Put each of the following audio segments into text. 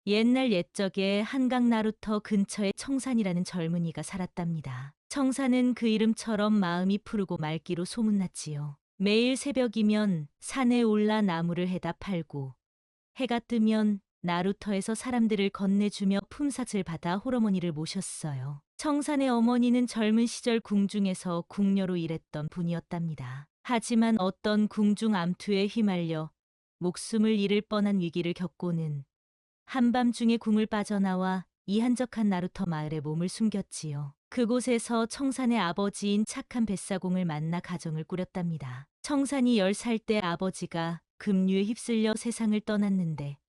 옛날 옛적에 한강 나루터 근처에 청산이라는 젊은이가 살았답니다. 청산은 그 이름처럼 마음이 푸르고 맑기로 소문났지요. 매일 새벽이면 산에 올라 나무를 해다 팔고 해가 뜨면 나루터에서 사람들을 건네주며 품삯을 받아 홀어머니를 모셨어요. 청산의 어머니는 젊은 시절 궁중에서 궁녀로 일했던 분이었답니다. 하지만 어떤 궁중 암투에 휘말려 목숨을 잃을 뻔한 위기를 겪고는 한밤중에 궁을 빠져나와 이 한적한 나루터 마을에 몸을 숨겼지요. 그곳에서 청산의 아버지인 착한 뱃사공을 만나 가정을 꾸렸답니다. 청산이 10살 때 아버지가 급류에 휩쓸려 세상을 떠났는데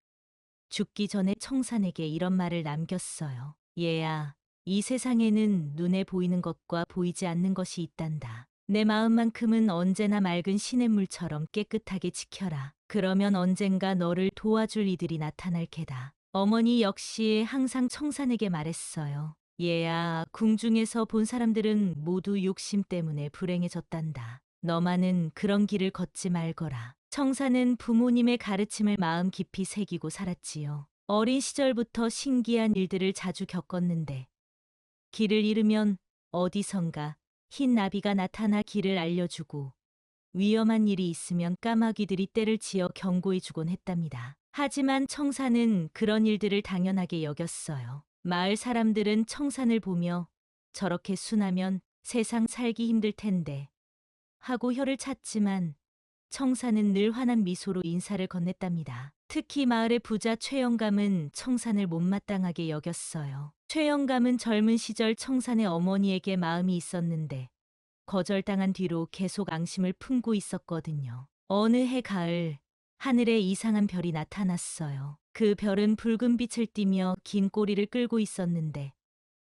죽기 전에 청산에게 이런 말을 남겼어요. 얘야, 이 세상에는 눈에 보이는 것과 보이지 않는 것이 있단다. 내 마음만큼은 언제나 맑은 시냇물처럼 깨끗하게 지켜라. 그러면 언젠가 너를 도와줄 이들이 나타날 게다. 어머니 역시 항상 청산에게 말했어요. 얘야, 궁중에서 본 사람들은 모두 욕심 때문에 불행해졌단다. 너만은 그런 길을 걷지 말거라. 청산은 부모님의 가르침을 마음 깊이 새기고 살았지요. 어린 시절부터 신기한 일들을 자주 겪었는데 길을 잃으면 어디선가 흰 나비가 나타나 길을 알려주고 위험한 일이 있으면 까마귀들이 떼를 지어 경고해주곤 했답니다. 하지만 청산은 그런 일들을 당연하게 여겼어요. 마을 사람들은 청산을 보며 저렇게 순하면 세상 살기 힘들 텐데 하고 혀를 찼지만 청산은 늘 환한 미소로 인사를 건넸답니다. 특히 마을의 부자 최영감은 청산을 못마땅하게 여겼어요. 최영감은 젊은 시절 청산의 어머니에게 마음이 있었는데 거절당한 뒤로 계속 앙심을 품고 있었거든요. 어느 해 가을, 하늘에 이상한 별이 나타났어요. 그 별은 붉은 빛을 띠며 긴 꼬리를 끌고 있었는데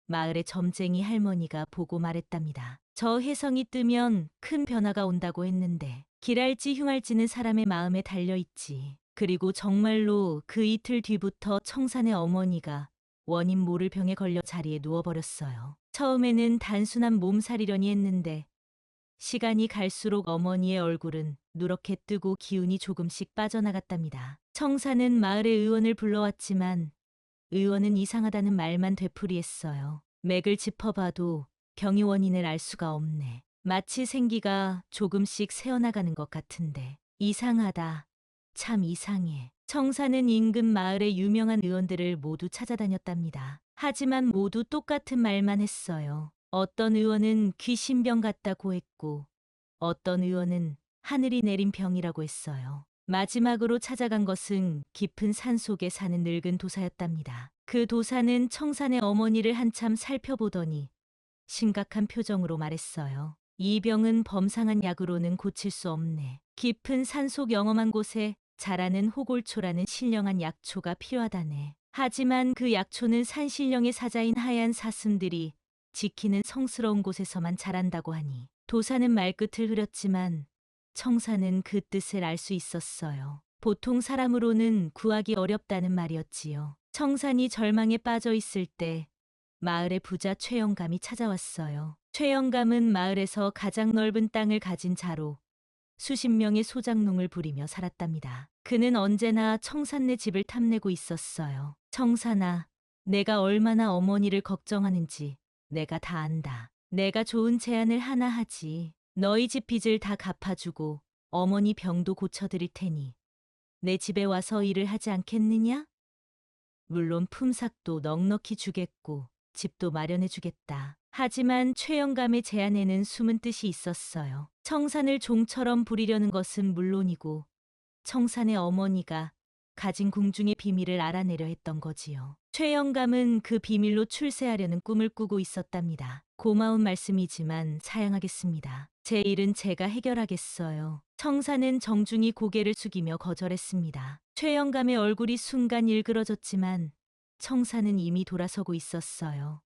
마을의 점쟁이 할머니가 보고 말했답니다. 저 혜성이 뜨면 큰 변화가 온다고 했는데 길할지 흉할지는 사람의 마음에 달려있지. 그리고 정말로 그 이틀 뒤부터 청산의 어머니가 원인 모를 병에 걸려 자리에 누워버렸어요. 처음에는 단순한 몸살이려니 했는데 시간이 갈수록 어머니의 얼굴은 누렇게 뜨고 기운이 조금씩 빠져나갔답니다. 청산은 마을의 의원을 불러왔지만 의원은 이상하다는 말만 되풀이했어요. 맥을 짚어봐도 병의 원인을 알 수가 없네. 마치 생기가 조금씩 새어나가는 것 같은데. 이상하다. 참 이상해. 청산은 인근 마을의 유명한 의원들을 모두 찾아다녔답니다. 하지만 모두 똑같은 말만 했어요. 어떤 의원은 귀신병 같다고 했고 어떤 의원은 하늘이 내린 병이라고 했어요. 마지막으로 찾아간 것은 깊은 산 속에 사는 늙은 도사였답니다. 그 도사는 청산의 어머니를 한참 살펴보더니 심각한 표정으로 말했어요. 이 병은 범상한 약으로는 고칠 수 없네. 깊은 산속 영험한 곳에 자라는 호골초라는 신령한 약초가 필요하다네. 하지만 그 약초는 산신령의 사자인 하얀 사슴들이 지키는 성스러운 곳에서만 자란다고 하니 도사는 말끝을 흐렸지만 청산은 그 뜻을 알 수 있었어요. 보통 사람으로는 구하기 어렵다는 말이었지요. 청산이 절망에 빠져 있을 때 마을의 부자 최영감이 찾아왔어요. 최영감은 마을에서 가장 넓은 땅을 가진 자로 수십 명의 소장농을 부리며 살았답니다. 그는 언제나 청산네 집을 탐내고 있었어요. 청산아, 내가 얼마나 어머니를 걱정하는지 내가 다 안다. 내가 좋은 제안을 하나 하지. 너희 집 빚을 다 갚아주고 어머니 병도 고쳐드릴 테니 내 집에 와서 일을 하지 않겠느냐? 물론 품삯도 넉넉히 주겠고 집도 마련해 주겠다. 하지만 최영감의 제안에는 숨은 뜻이 있었어요. 청산을 종처럼 부리려는 것은 물론이고 청산의 어머니가 가진 궁중의 비밀을 알아내려 했던 거지요. 최영감은 그 비밀로 출세하려는 꿈을 꾸고 있었답니다. 고마운 말씀이지만 사양하겠습니다. 제 일은 제가 해결하겠어요. 청산은 정중히 고개를 숙이며 거절했습니다. 최영감의 얼굴이 순간 일그러졌지만 청산은 이미 돌아서고 있었어요.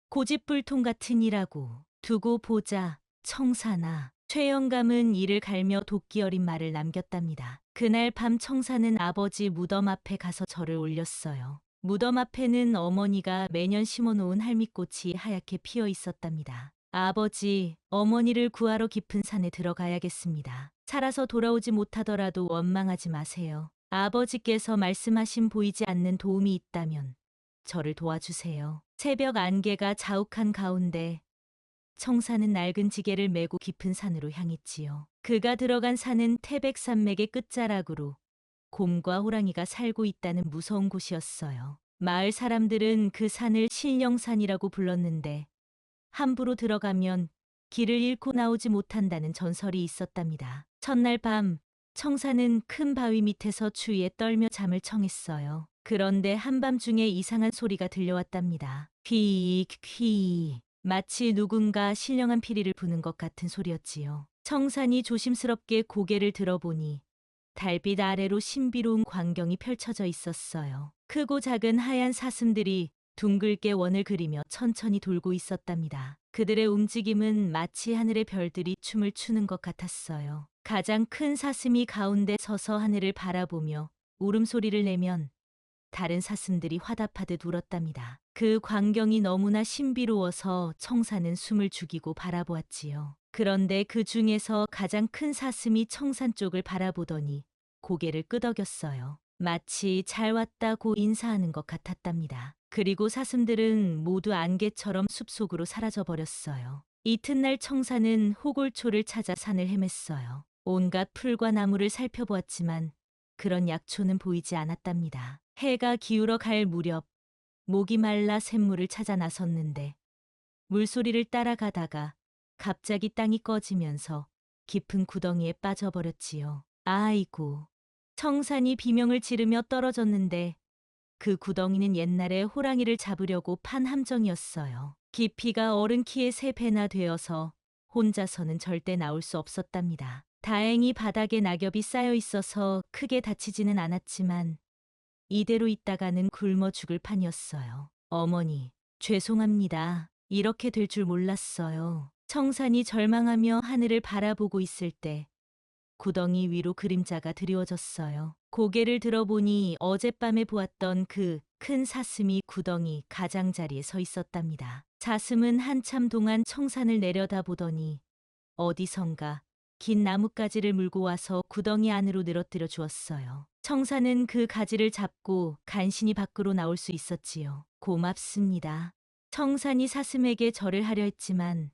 고집불통 같은 이라고 두고 보자, 청산아. 최영감은 이를 갈며 도끼 어린 말을 남겼답니다. 그날 밤 청산은 아버지 무덤 앞에 가서 절을 올렸어요. 무덤 앞에는 어머니가 매년 심어놓은 할미꽃이 하얗게 피어 있었답니다. 아버지, 어머니를 구하러 깊은 산에 들어가야겠습니다. 살아서 돌아오지 못하더라도 원망하지 마세요. 아버지께서 말씀하신 보이지 않는 도움이 있다면 저를 도와주세요. 새벽 안개가 자욱한 가운데 청사는 낡은 지게를 메고 깊은 산으로 향했지요. 그가 들어간 산은 태백산맥의 끝자락으로 곰과 호랑이가 살고 있다는 무서운 곳이었어요. 마을 사람들은 그 산을 신령산이라고 불렀는데 함부로 들어가면 길을 잃고 나오지 못한다는 전설이 있었답니다. 첫날 밤 청사는 큰 바위 밑에서 추위에 떨며 잠을 청했어요. 그런데 한밤중에 이상한 소리가 들려왔답니다. 퀴 마치 누군가 신령한 피리를 부는 것 같은 소리였지요. 청산이 조심스럽게 고개를 들어보니 달빛 아래로 신비로운 광경이 펼쳐져 있었어요. 크고 작은 하얀 사슴들이 둥글게 원을 그리며 천천히 돌고 있었답니다. 그들의 움직임은 마치 하늘의 별들이 춤을 추는 것 같았어요. 가장 큰 사슴이 가운데 서서 하늘을 바라보며 울음소리를 내면 다른 사슴들이 화답하듯 울었답니다. 그 광경이 너무나 신비로워서 청사는 숨을 죽이고 바라보았지요. 그런데 그 중에서 가장 큰 사슴이 청산 쪽을 바라보더니 고개를 끄덕였어요. 마치 잘 왔다고 인사하는 것 같았답니다. 그리고 사슴들은 모두 안개처럼 숲속으로 사라져버렸어요. 이튿날 청사는 호골초를 찾아 산을 헤맸어요. 온갖 풀과 나무를 살펴보았지만 그런 약초는 보이지 않았답니다. 해가 기울어 갈 무렵 목이 말라 샘물을 찾아 나섰는데 물소리를 따라가다가 갑자기 땅이 꺼지면서 깊은 구덩이에 빠져버렸지요. 아이고. 청산이 비명을 지르며 떨어졌는데 그 구덩이는 옛날에 호랑이를 잡으려고 판 함정이었어요. 깊이가 어른 키의 3배나 되어서 혼자서는 절대 나올 수 없었답니다. 다행히 바닥에 낙엽이 쌓여 있어서 크게 다치지는 않았지만 이대로 있다가는 굶어 죽을 판이었어요. 어머니, 죄송합니다. 이렇게 될 줄 몰랐어요. 청산이 절망하며 하늘을 바라보고 있을 때 구덩이 위로 그림자가 드리워졌어요. 고개를 들어보니 어젯밤에 보았던 그 큰 사슴이 구덩이 가장자리에 서 있었답니다. 사슴은 한참 동안 청산을 내려다보더니 어디선가 긴 나뭇가지를 물고 와서 구덩이 안으로 늘어뜨려 주었어요. 청사는 그 가지를 잡고 간신히 밖으로 나올 수 있었지요. 고맙습니다. 청산이 사슴에게 절을 하려 했지만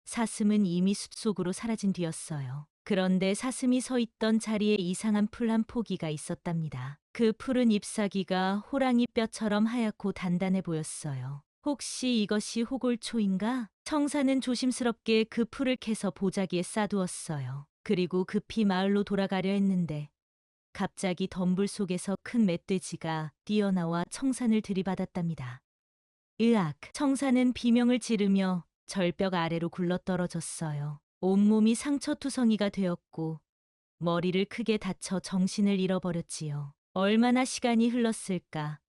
사슴은 이미 숲속으로 사라진 뒤였어요. 그런데 사슴이 서 있던 자리에 이상한 풀 한 포기가 있었답니다. 그 푸른 잎사귀가 호랑이 뼈처럼 하얗고 단단해 보였어요. 혹시 이것이 호골초인가? 청사는 조심스럽게 그 풀을 캐서 보자기에 싸두었어요. 그리고 급히 마을로 돌아가려 했는데 갑자기 덤불 속에서 큰 멧돼지가 뛰어나와 청산을 들이받았답니다. 으악! 청산은 비명을 지르며 절벽 아래로 굴러떨어졌어요. 온몸이 상처투성이가 되었고 머리를 크게 다쳐 정신을 잃어버렸지요. 얼마나 시간이 흘렀을까?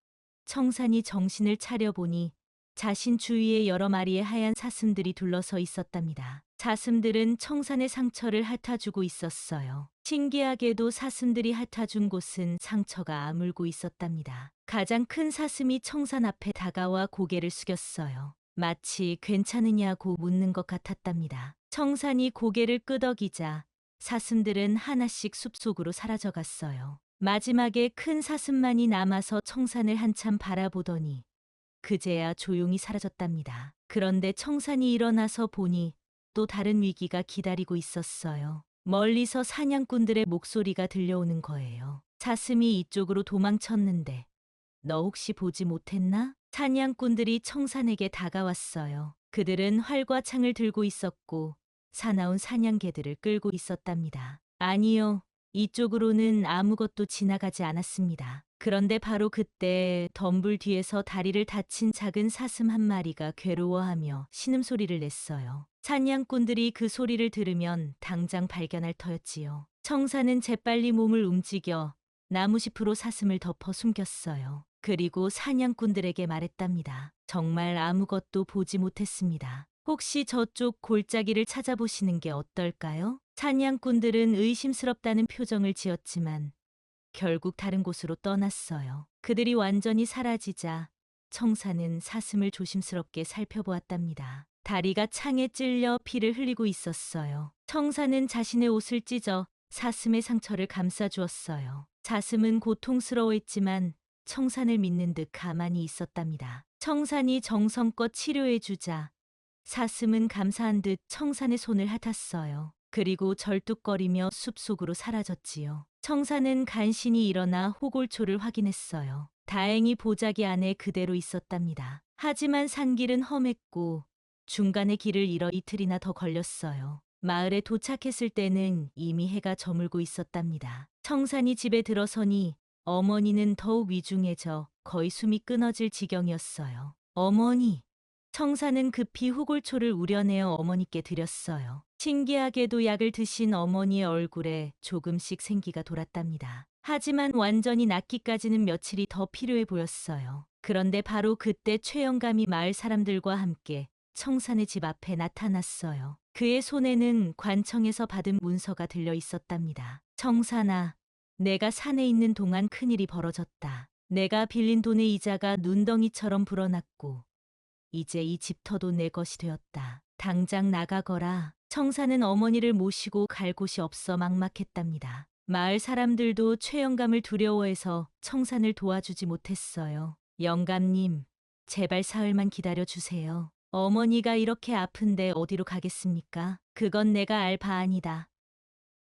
청산이 정신을 차려보니 자신 주위에 여러 마리의 하얀 사슴들이 둘러서 있었답니다. 사슴들은 청산의 상처를 핥아주고 있었어요. 신기하게도 사슴들이 핥아준 곳은 상처가 아물고 있었답니다. 가장 큰 사슴이 청산 앞에 다가와 고개를 숙였어요. 마치 괜찮으냐고 묻는 것 같았답니다. 청산이 고개를 끄덕이자 사슴들은 하나씩 숲속으로 사라져갔어요. 마지막에 큰 사슴만이 남아서 청산을 한참 바라보더니 그제야 조용히 사라졌답니다. 그런데 청산이 일어나서 보니 또 다른 위기가 기다리고 있었어요. 멀리서 사냥꾼들의 목소리가 들려오는 거예요. 사슴이 이쪽으로 도망쳤는데 너 혹시 보지 못했나? 사냥꾼들이 청산에게 다가왔어요. 그들은 활과 창을 들고 있었고 사나운 사냥개들을 끌고 있었답니다. 아니요, 이쪽으로는 아무것도 지나가지 않았습니다. 그런데 바로 그때 덤불 뒤에서 다리를 다친 작은 사슴 한 마리가 괴로워하며 신음소리를 냈어요. 사냥꾼들이 그 소리를 들으면 당장 발견할 터였지요. 청사는 재빨리 몸을 움직여 나무짚으로 사슴을 덮어 숨겼어요. 그리고 사냥꾼들에게 말했답니다. 정말 아무것도 보지 못했습니다. 혹시 저쪽 골짜기를 찾아보시는 게 어떨까요? 사냥꾼들은 의심스럽다는 표정을 지었지만 결국 다른 곳으로 떠났어요. 그들이 완전히 사라지자 청사는 사슴을 조심스럽게 살펴보았답니다. 다리가 창에 찔려 피를 흘리고 있었어요. 청사는 자신의 옷을 찢어 사슴의 상처를 감싸주었어요. 사슴은 고통스러워했지만 청산을 믿는 듯 가만히 있었답니다. 청산이 정성껏 치료해주자 사슴은 감사한 듯 청산의 손을 핥았어요. 그리고 절뚝거리며 숲속으로 사라졌지요. 청산은 간신히 일어나 호골초를 확인했어요. 다행히 보자기 안에 그대로 있었답니다. 하지만 산길은 험했고 중간에 길을 잃어 이틀이나 더 걸렸어요. 마을에 도착했을 때는 이미 해가 저물고 있었답니다. 청산이 집에 들어서니 어머니는 더욱 위중해져 거의 숨이 끊어질 지경이었어요. 어머니! 청산은 급히 후골초를 우려내어 어머니께 드렸어요. 신기하게도 약을 드신 어머니의 얼굴에 조금씩 생기가 돌았답니다. 하지만 완전히 낫기까지는 며칠이 더 필요해 보였어요. 그런데 바로 그때 최영감이 마을 사람들과 함께 청산의 집 앞에 나타났어요. 그의 손에는 관청에서 받은 문서가 들려 있었답니다. 청산아, 내가 산에 있는 동안 큰일이 벌어졌다. 내가 빌린 돈의 이자가 눈덩이처럼 불어났고 이제 이 집터도 내 것이 되었다. 당장 나가거라. 청산은 어머니를 모시고 갈 곳이 없어 막막했답니다. 마을 사람들도 최영감을 두려워해서 청산을 도와주지 못했어요. 영감님, 제발 사흘만 기다려 주세요. 어머니가 이렇게 아픈데 어디로 가겠습니까? 그건 내가 알 바 아니다.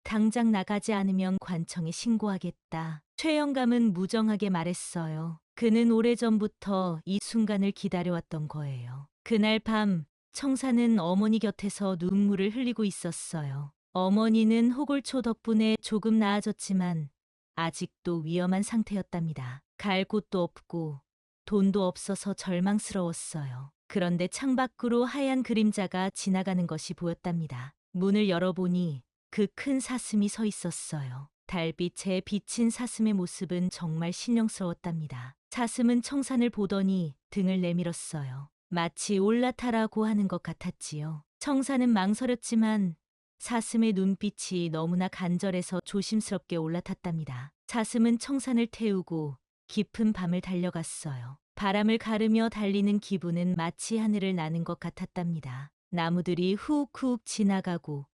당장 나가지 않으면 관청에 신고하겠다. 최영감은 무정하게 말했어요. 그는 오래전부터 이 순간을 기다려왔던 거예요. 그날 밤 청사는 어머니 곁에서 눈물을 흘리고 있었어요. 어머니는 호골초 덕분에 조금 나아졌지만 아직도 위험한 상태였답니다. 갈 곳도 없고 돈도 없어서 절망스러웠어요. 그런데 창밖으로 하얀 그림자가 지나가는 것이 보였답니다. 문을 열어보니 그 큰 사슴이 서 있었어요. 달빛에 비친 사슴의 모습은 정말 신령스러웠답니다. 사슴은 청산을 보더니 등을 내밀었어요. 마치 올라타라고 하는 것 같았지요. 청산은 망설였지만 사슴의 눈빛이 너무나 간절해서 조심스럽게 올라탔답니다. 사슴은 청산을 태우고 깊은 밤을 달려갔어요. 바람을 가르며 달리는 기분은 마치 하늘을 나는 것 같았답니다. 나무들이 훅훅 지나가고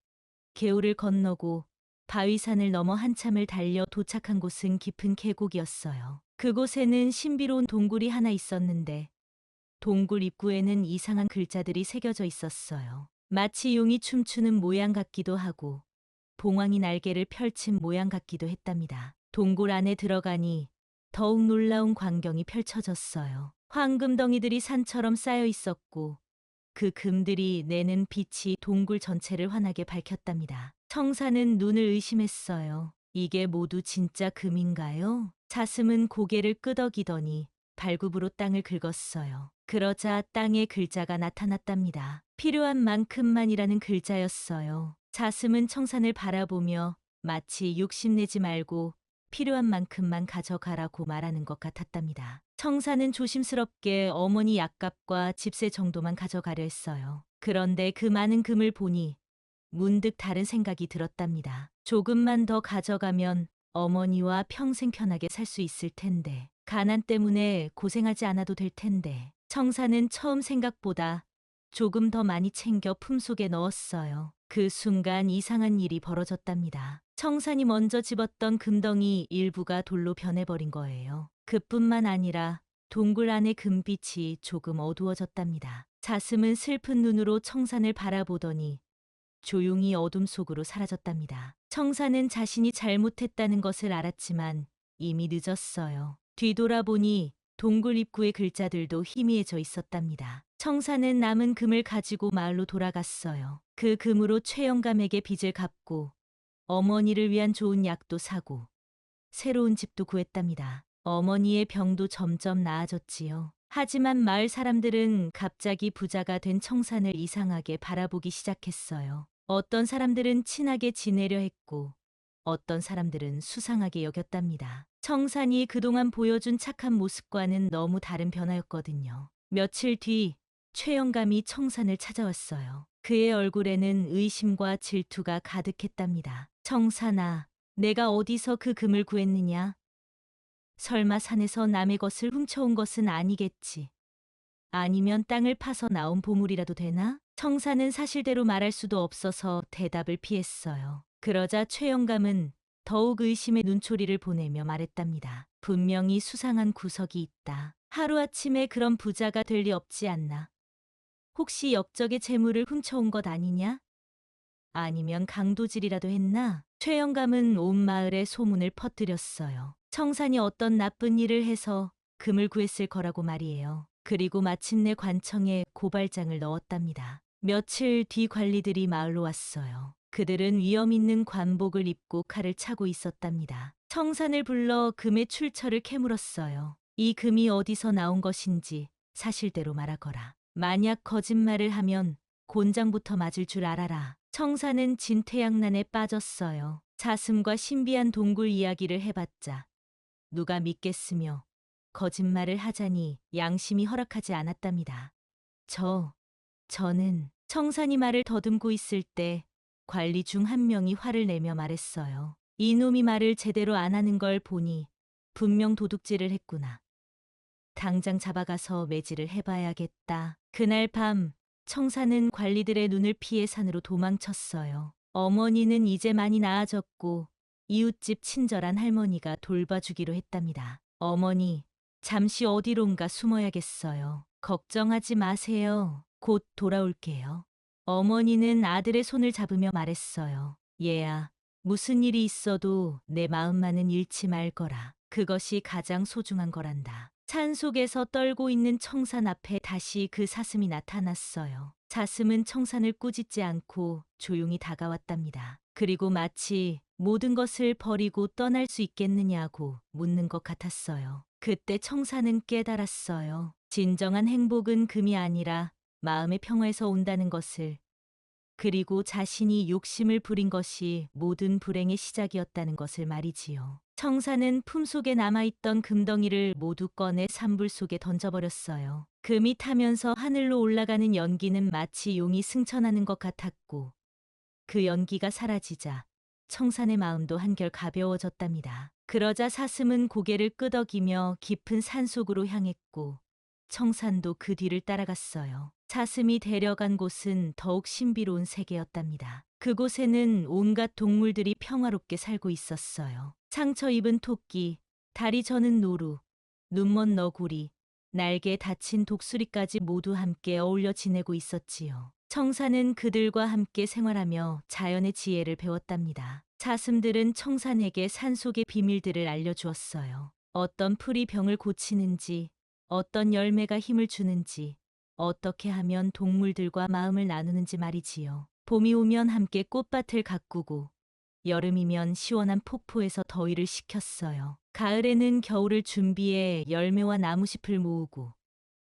개울을 건너고 바위산을 넘어 한참을 달려 도착한 곳은 깊은 계곡이었어요. 그곳에는 신비로운 동굴이 하나 있었는데 동굴 입구에는 이상한 글자들이 새겨져 있었어요. 마치 용이 춤추는 모양 같기도 하고 봉황이 날개를 펼친 모양 같기도 했답니다. 동굴 안에 들어가니 더욱 놀라운 광경이 펼쳐졌어요. 황금덩이들이 산처럼 쌓여 있었고 그 금들이 내는 빛이 동굴 전체를 환하게 밝혔답니다. 청사는 눈을 의심했어요. 이게 모두 진짜 금인가요? 사슴은 고개를 끄덕이더니 발굽으로 땅을 긁었어요. 그러자 땅에 글자가 나타났답니다. 필요한 만큼만이라는 글자였어요. 사슴은 청산을 바라보며 마치 욕심내지 말고 필요한 만큼만 가져가라고 말하는 것 같았답니다. 청산은 조심스럽게 어머니 약값과 집세 정도만 가져가려 했어요. 그런데 그 많은 금을 보니 문득 다른 생각이 들었답니다. 조금만 더 가져가면 어머니와 평생 편하게 살 수 있을 텐데, 가난 때문에 고생하지 않아도 될 텐데. 청산은 처음 생각보다 조금 더 많이 챙겨 품속에 넣었어요. 그 순간 이상한 일이 벌어졌답니다. 청산이 먼저 집었던 금덩이 일부가 돌로 변해버린 거예요. 그뿐만 아니라 동굴 안의 금빛이 조금 어두워졌답니다. 사슴은 슬픈 눈으로 청산을 바라보더니 조용히 어둠 속으로 사라졌답니다. 청산은 자신이 잘못했다는 것을 알았지만 이미 늦었어요. 뒤돌아보니 동굴 입구의 글자들도 희미해져 있었답니다. 청산은 남은 금을 가지고 마을로 돌아갔어요. 그 금으로 최영감에게 빚을 갚고 어머니를 위한 좋은 약도 사고 새로운 집도 구했답니다. 어머니의 병도 점점 나아졌지요. 하지만 마을 사람들은 갑자기 부자가 된 청산을 이상하게 바라보기 시작했어요. 어떤 사람들은 친하게 지내려 했고 어떤 사람들은 수상하게 여겼답니다. 청산이 그동안 보여준 착한 모습과는 너무 다른 변화였거든요. 며칠 뒤 최영감이 청산을 찾아왔어요. 그의 얼굴에는 의심과 질투가 가득했답니다. 청산아, 내가 어디서 그 금을 구했느냐? 설마 산에서 남의 것을 훔쳐온 것은 아니겠지. 아니면 땅을 파서 나온 보물이라도 되나? 청산은 사실대로 말할 수도 없어서 대답을 피했어요. 그러자 최영감은 더욱 의심의 눈초리를 보내며 말했답니다. 분명히 수상한 구석이 있다. 하루아침에 그런 부자가 될 리 없지 않나. 혹시 역적의 재물을 훔쳐온 것 아니냐? 아니면 강도질이라도 했나? 최 영감은 온 마을에 소문을 퍼뜨렸어요. 청산이 어떤 나쁜 일을 해서 금을 구했을 거라고 말이에요. 그리고 마침내 관청에 고발장을 넣었답니다. 며칠 뒤 관리들이 마을로 왔어요. 그들은 위험 있는 관복을 입고 칼을 차고 있었답니다. 청산을 불러 금의 출처를 캐물었어요. 이 금이 어디서 나온 것인지 사실대로 말하거라. 만약 거짓말을 하면 곤장부터 맞을 줄 알아라. 청산은 진퇴양난에 빠졌어요. 사슴과 신비한 동굴 이야기를 해봤자 누가 믿겠으며 거짓말을 하자니 양심이 허락하지 않았답니다. 저는 청산이 말을 더듬고 있을 때 관리 중 한 명이 화를 내며 말했어요. 이놈이 말을 제대로 안 하는 걸 보니 분명 도둑질을 했구나. 당장 잡아가서 매질을 해봐야겠다. 그날 밤 청산은 관리들의 눈을 피해 산으로 도망쳤어요. 어머니는 이제 많이 나아졌고 이웃집 친절한 할머니가 돌봐주기로 했답니다. 어머니, 잠시 어디론가 숨어야겠어요. 걱정하지 마세요. 곧 돌아올게요. 어머니는 아들의 손을 잡으며 말했어요. 얘야, 무슨 일이 있어도 내 마음만은 잃지 말 거라. 그것이 가장 소중한 거란다. 산속에서 떨고 있는 청산 앞에 다시 그 사슴이 나타났어요. 사슴은 청산을 꾸짖지 않고 조용히 다가왔답니다. 그리고 마치 모든 것을 버리고 떠날 수 있겠느냐고 묻는 것 같았어요. 그때 청산은 깨달았어요. 진정한 행복은 금이 아니라 마음의 평화에서 온다는 것을. 그리고 자신이 욕심을 부린 것이 모든 불행의 시작이었다는 것을 말이지요. 청산은 품속에 남아있던 금덩이를 모두 꺼내 산불 속에 던져버렸어요. 금이 타면서 하늘로 올라가는 연기는 마치 용이 승천하는 것 같았고 그 연기가 사라지자 청산의 마음도 한결 가벼워졌답니다. 그러자 사슴은 고개를 끄덕이며 깊은 산속으로 향했고 청산도 그 뒤를 따라갔어요. 사슴이 데려간 곳은 더욱 신비로운 세계였답니다. 그곳에는 온갖 동물들이 평화롭게 살고 있었어요. 상처 입은 토끼, 다리 저는 노루, 눈먼 너구리, 날개에 다친 독수리까지 모두 함께 어울려 지내고 있었지요. 청산은 그들과 함께 생활하며 자연의 지혜를 배웠답니다. 사슴들은 청산에게 산속의 비밀들을 알려주었어요. 어떤 풀이 병을 고치는지, 어떤 열매가 힘을 주는지, 어떻게 하면 동물들과 마음을 나누는지 말이지요. 봄이 오면 함께 꽃밭을 가꾸고 여름이면 시원한 폭포에서 더위를 식혔어요. 가을에는 겨울을 준비해 열매와 나무잎을 모으고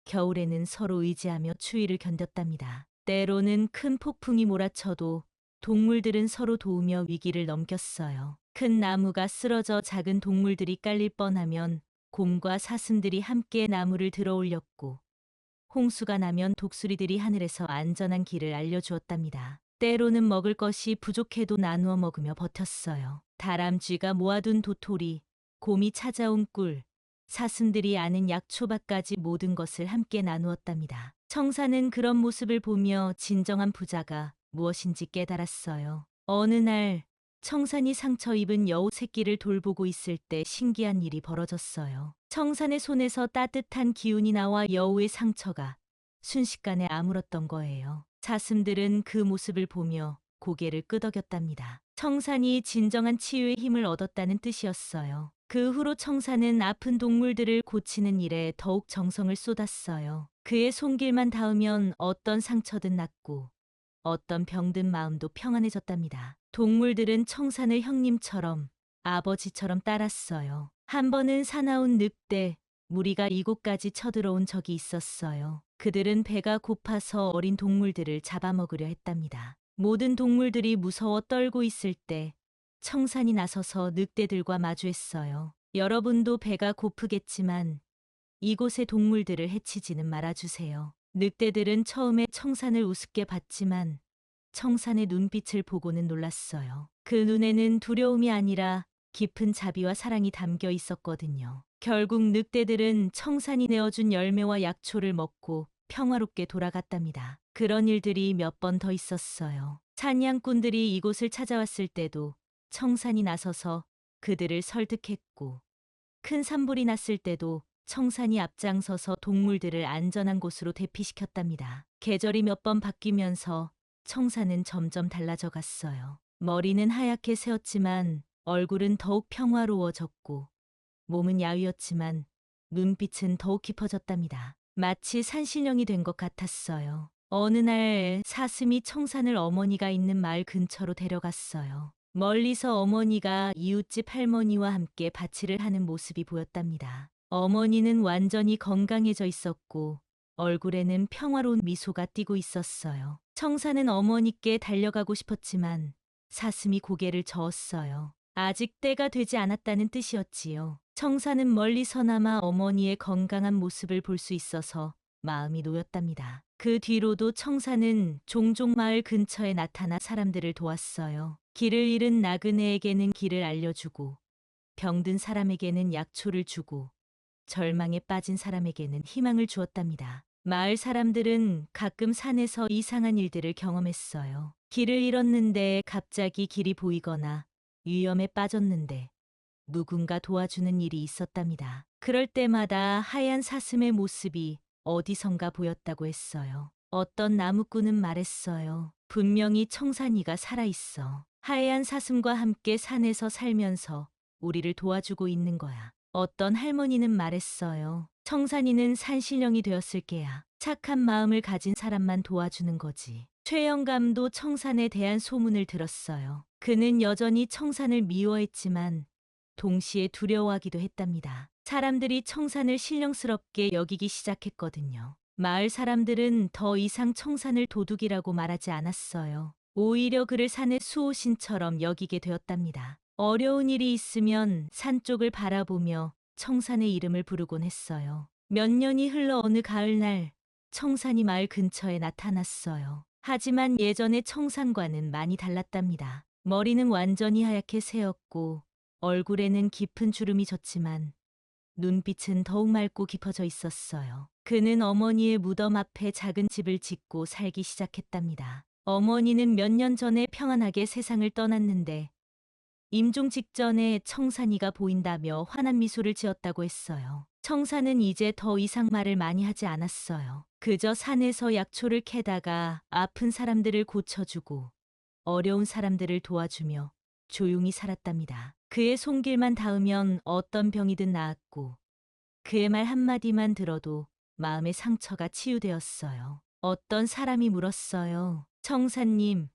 겨울에는 서로 의지하며 추위를 견뎠답니다. 때로는 큰 폭풍이 몰아쳐도 동물들은 서로 도우며 위기를 넘겼어요. 큰 나무가 쓰러져 작은 동물들이 깔릴 뻔하면 곰과 사슴들이 함께 나무를 들어 올렸고 홍수가 나면 독수리들이 하늘에서 안전한 길을 알려주었답니다. 때로는 먹을 것이 부족해도 나누어 먹으며 버텼어요. 다람쥐가 모아둔 도토리, 곰이 찾아온 꿀, 사슴들이 아는 약초밥까지 모든 것을 함께 나누었답니다. 청산은 그런 모습을 보며 진정한 부자가 무엇인지 깨달았어요. 어느 날 청산이 상처 입은 여우 새끼를 돌보고 있을 때 신기한 일이 벌어졌어요. 청산의 손에서 따뜻한 기운이 나와 여우의 상처가 순식간에 아물었던 거예요. 사슴들은 그 모습을 보며 고개를 끄덕였답니다. 청산이 진정한 치유의 힘을 얻었다는 뜻이었어요. 그 후로 청산은 아픈 동물들을 고치는 일에 더욱 정성을 쏟았어요. 그의 손길만 닿으면 어떤 상처든 낫고 어떤 병든 마음도 평안해졌답니다. 동물들은 청산을 형님처럼 아버지처럼 따랐어요. 한 번은 사나운 늑대, 무리가 이곳까지 쳐들어온 적이 있었어요. 그들은 배가 고파서 어린 동물들을 잡아먹으려 했답니다. 모든 동물들이 무서워 떨고 있을 때 청산이 나서서 늑대들과 마주했어요. 여러분도 배가 고프겠지만 이곳의 동물들을 해치지는 말아주세요. 늑대들은 처음에 청산을 우습게 봤지만 청산의 눈빛을 보고는 놀랐어요. 그 눈에는 두려움이 아니라 깊은 자비와 사랑이 담겨 있었거든요. 결국 늑대들은 청산이 내어준 열매와 약초를 먹고 평화롭게 돌아갔답니다. 그런 일들이 몇 번 더 있었어요. 사냥꾼들이 이곳을 찾아왔을 때도 청산이 나서서 그들을 설득했고, 큰 산불이 났을 때도 청산이 앞장서서 동물들을 안전한 곳으로 대피시켰답니다. 계절이 몇 번 바뀌면서 청산은 점점 달라져 갔어요. 머리는 하얗게 새었지만 얼굴은 더욱 평화로워졌고, 몸은 야위었지만 눈빛은 더욱 깊어졌답니다. 마치 산신령이 된 것 같았어요. 어느 날 사슴이 청산을 어머니가 있는 마을 근처로 데려갔어요. 멀리서 어머니가 이웃집 할머니와 함께 밭일을 하는 모습이 보였답니다. 어머니는 완전히 건강해져 있었고 얼굴에는 평화로운 미소가 띠고 있었어요. 청산은 어머니께 달려가고 싶었지만 사슴이 고개를 저었어요. 아직 때가 되지 않았다는 뜻이었지요. 청산은 멀리서나마 어머니의 건강한 모습을 볼 수 있어서 마음이 놓였답니다. 그 뒤로도 청산은 종종 마을 근처에 나타나 사람들을 도왔어요. 길을 잃은 나그네에게는 길을 알려주고, 병든 사람에게는 약초를 주고, 절망에 빠진 사람에게는 희망을 주었답니다. 마을 사람들은 가끔 산에서 이상한 일들을 경험했어요. 길을 잃었는데 갑자기 길이 보이거나 위험에 빠졌는데 누군가 도와주는 일이 있었답니다. 그럴 때마다 하얀 사슴의 모습이 어디선가 보였다고 했어요. 어떤 나무꾼은 말했어요. 분명히 청산이가 살아있어. 하얀 사슴과 함께 산에서 살면서 우리를 도와주고 있는 거야. 어떤 할머니는 말했어요. 청산이는 산신령이 되었을 게야. 착한 마음을 가진 사람만 도와주는 거지. 최영감도 청산에 대한 소문을 들었어요. 그는 여전히 청산을 미워했지만 동시에 두려워하기도 했답니다. 사람들이 청산을 신령스럽게 여기기 시작했거든요. 마을 사람들은 더 이상 청산을 도둑이라고 말하지 않았어요. 오히려 그를 산의 수호신처럼 여기게 되었답니다. 어려운 일이 있으면 산 쪽을 바라보며 청산의 이름을 부르곤 했어요. 몇 년이 흘러 어느 가을날 청산이 마을 근처에 나타났어요. 하지만 예전의 청산과는 많이 달랐답니다. 머리는 완전히 하얗게 새었고 얼굴에는 깊은 주름이 졌지만 눈빛은 더욱 맑고 깊어져 있었어요. 그는 어머니의 무덤 앞에 작은 집을 짓고 살기 시작했답니다. 어머니는 몇 년 전에 평안하게 세상을 떠났는데 임종 직전에 청산이가 보인다며 환한 미소를 지었다고 했어요. 청산은 이제 더 이상 말을 많이 하지 않았어요. 그저 산에서 약초를 캐다가 아픈 사람들을 고쳐주고 어려운 사람들을 도와주며 조용히 살았답니다. 그의 손길만 닿으면 어떤 병이든 나았고 그의 말 한마디만 들어도 마음의 상처가 치유되었어요. 어떤 사람이 물었어요. 청사님,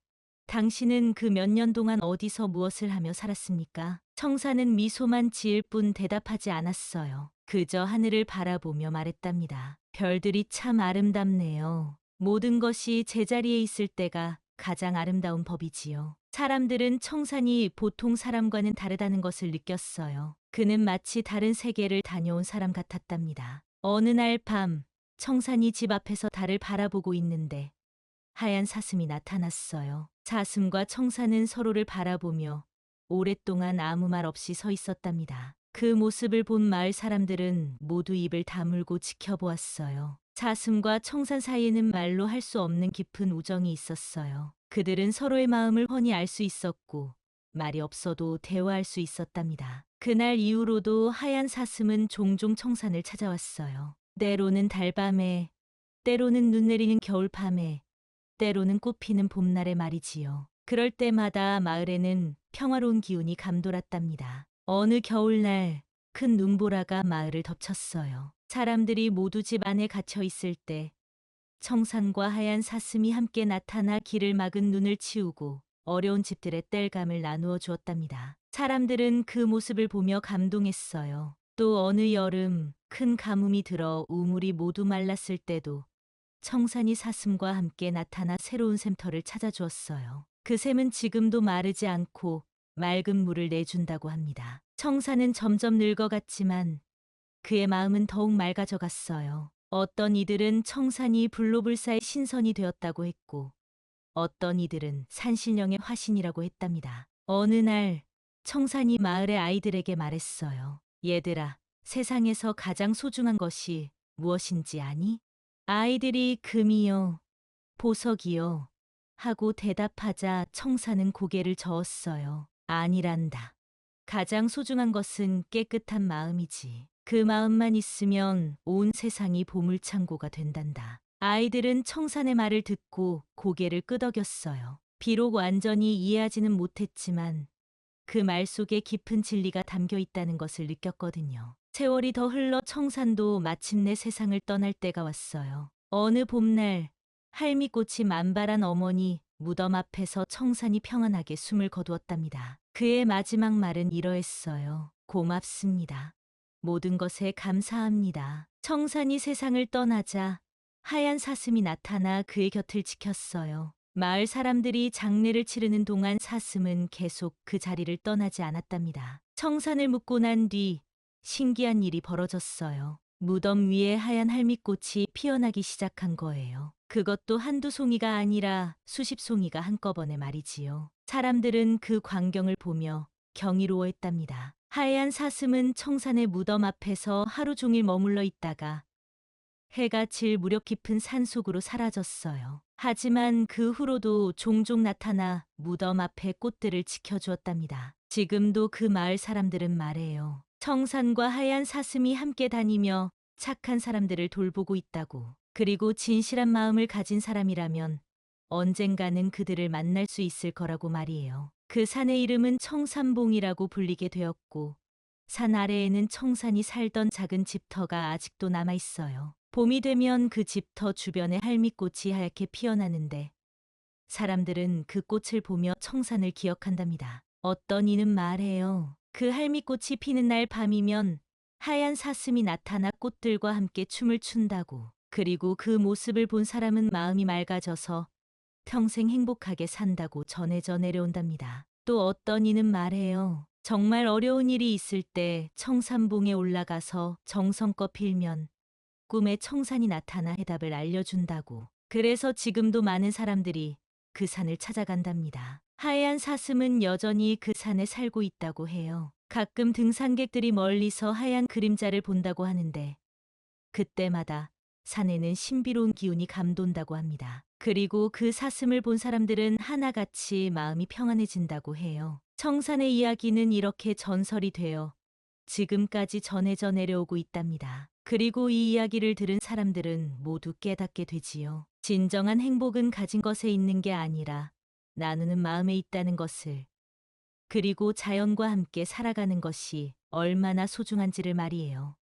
당신은 그 몇 년 동안 어디서 무엇을 하며 살았습니까? 청사는 미소만 지을 뿐 대답하지 않았어요. 그저 하늘을 바라보며 말했답니다. 별들이 참 아름답네요. 모든 것이 제자리에 있을 때가 가장 아름다운 법이지요. 사람들은 청산이 보통 사람과는 다르다는 것을 느꼈어요. 그는 마치 다른 세계를 다녀온 사람 같았답니다. 어느 날 밤, 청산이 집 앞에서 달을 바라보고 있는데 하얀 사슴이 나타났어요. 사슴과 청산은 서로를 바라보며 오랫동안 아무 말 없이 서 있었답니다. 그 모습을 본 마을 사람들은 모두 입을 다물고 지켜보았어요. 사슴과 청산 사이에는 말로 할 수 없는 깊은 우정이 있었어요. 그들은 서로의 마음을 훤히 알 수 있었고 말이 없어도 대화할 수 있었답니다. 그날 이후로도 하얀 사슴은 종종 청산을 찾아왔어요. 때로는 달밤에, 때로는 눈 내리는 겨울밤에, 때로는 꽃피는 봄날의 말이지요. 그럴 때마다 마을에는 평화로운 기운이 감돌았답니다. 어느 겨울날 큰 눈보라가 마을을 덮쳤어요. 사람들이 모두 집 안에 갇혀 있을 때 청산과 하얀 사슴이 함께 나타나 길을 막은 눈을 치우고 어려운 집들의 땔감을 나누어 주었답니다. 사람들은 그 모습을 보며 감동했어요. 또 어느 여름 큰 가뭄이 들어 우물이 모두 말랐을 때도 청산이 사슴과 함께 나타나 새로운 샘터를 찾아주었어요. 그 샘은 지금도 마르지 않고 맑은 물을 내준다고 합니다. 청산은 점점 늙어갔지만 그의 마음은 더욱 맑아져 갔어요. 어떤 이들은 청산이 불로불사의 신선이 되었다고 했고 어떤 이들은 산신령의 화신이라고 했답니다. 어느 날 청산이 마을의 아이들에게 말했어요. 얘들아, 세상에서 가장 소중한 것이 무엇인지 아니? 아이들이 금이요, 보석이요 하고 대답하자 청산은 고개를 저었어요. 아니란다. 가장 소중한 것은 깨끗한 마음이지. 그 마음만 있으면 온 세상이 보물창고가 된단다. 아이들은 청산의 말을 듣고 고개를 끄덕였어요. 비록 완전히 이해하지는 못했지만 그 말 속에 깊은 진리가 담겨 있다는 것을 느꼈거든요. 세월이 더 흘러 청산도 마침내 세상을 떠날 때가 왔어요. 어느 봄날 할미꽃이 만발한 어머니 무덤 앞에서 청산이 평안하게 숨을 거두었답니다. 그의 마지막 말은 이러했어요. 고맙습니다. 모든 것에 감사합니다. 청산이 세상을 떠나자 하얀 사슴이 나타나 그의 곁을 지켰어요. 마을 사람들이 장례를 치르는 동안 사슴은 계속 그 자리를 떠나지 않았답니다. 청산을 묻고 난 뒤 신기한 일이 벌어졌어요. 무덤 위에 하얀 할미꽃이 피어나기 시작한 거예요. 그것도 한두 송이가 아니라 수십 송이가 한꺼번에 말이지요. 사람들은 그 광경을 보며 경이로워했답니다. 하얀 사슴은 청산의 무덤 앞에서 하루 종일 머물러 있다가 해가 질 무렵 깊은 산속으로 사라졌어요. 하지만 그 후로도 종종 나타나 무덤 앞에 꽃들을 지켜주었답니다. 지금도 그 마을 사람들은 말해요. 청산과 하얀 사슴이 함께 다니며 착한 사람들을 돌보고 있다고. 그리고 진실한 마음을 가진 사람이라면 언젠가는 그들을 만날 수 있을 거라고 말이에요. 그 산의 이름은 청산봉이라고 불리게 되었고 산 아래에는 청산이 살던 작은 집터가 아직도 남아 있어요. 봄이 되면 그 집터 주변에 할미꽃이 하얗게 피어나는데 사람들은 그 꽃을 보며 청산을 기억한답니다. 어떤 이는 말해요. 그 할미꽃이 피는 날 밤이면 하얀 사슴이 나타나 꽃들과 함께 춤을 춘다고. 그리고 그 모습을 본 사람은 마음이 맑아져서 평생 행복하게 산다고 전해져 내려온답니다. 또 어떤 이는 말해요. 정말 어려운 일이 있을 때 청산봉에 올라가서 정성껏 빌면 꿈에 청산이 나타나 해답을 알려준다고. 그래서 지금도 많은 사람들이 그 산을 찾아간답니다. 하얀 사슴은 여전히 그 산에 살고 있다고 해요. 가끔 등산객들이 멀리서 하얀 그림자를 본다고 하는데 그때마다 산에는 신비로운 기운이 감돈다고 합니다. 그리고 그 사슴을 본 사람들은 하나같이 마음이 평안해진다고 해요. 청산의 이야기는 이렇게 전설이 되어 지금까지 전해져 내려오고 있답니다. 그리고 이 이야기를 들은 사람들은 모두 깨닫게 되지요. 진정한 행복은 가진 것에 있는 게 아니라 나누는 마음에 있다는 것을. 그리고 자연과 함께 살아가는 것이 얼마나 소중한지를 말이에요.